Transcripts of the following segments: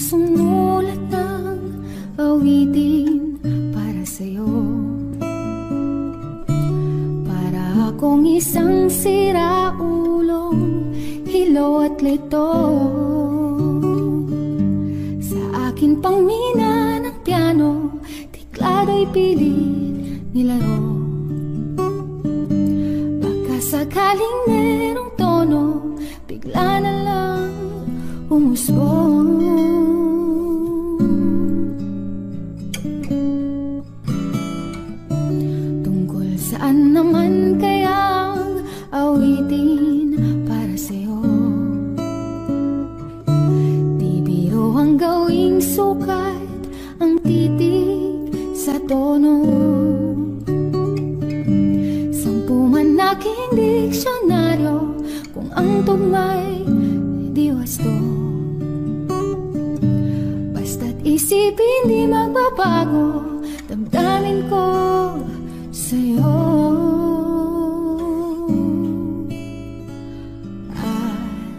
sumulat ng awitin para sa'yo. Para akong isang siraulong hilaw at lito. Sa akin pang mina ng piano, tiklado'y pilit nilaro. Baka sakaling merong tono, bigla na lang umusbong. Tungkol saan naman kayang awitin para sa'yo? Di biro ang gawing sukat ang titig sa tono. Sampu man aking diksyonaryo, kung ang tugma'y di wasto. Basta't isipin di magbabago, damdamin ko sa'yo.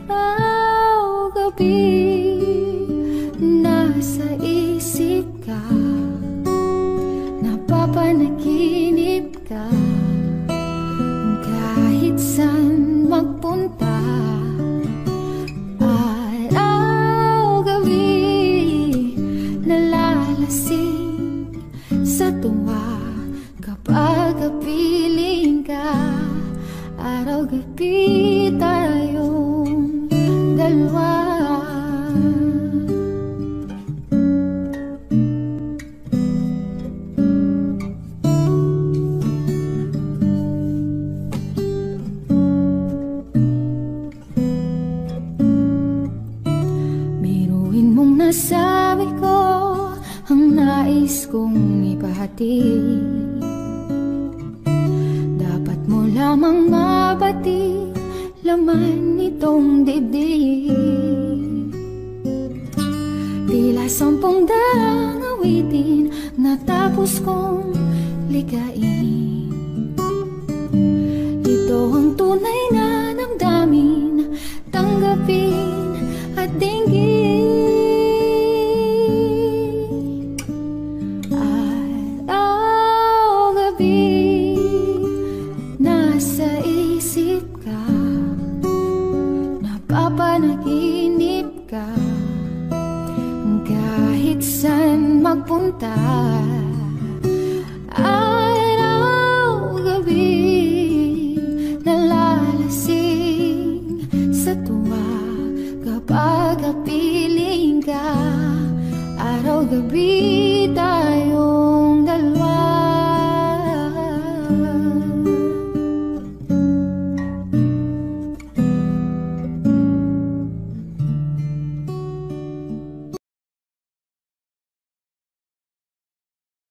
Araw-gabi nasa isip ka, napapanaginip ka. Kahit saan magpunta, araw-gabi nalalasing sa tuwa kapag kapiling ka. Araw-gabi tayong dalawa. Sabi ko ang nais kong ipahati, dapat mo lamang mabati laman nitong dibdib. Tila 10 daang awitin natapos kong ligain. Ito ang tunay na damdamin, tanggapin at dinggin. Napapanaginip ka, kahit saan magpunta. Araw-gabi nalalasing sa tuwa kapag kapiling ka. Araw-gabi tayong dalawa.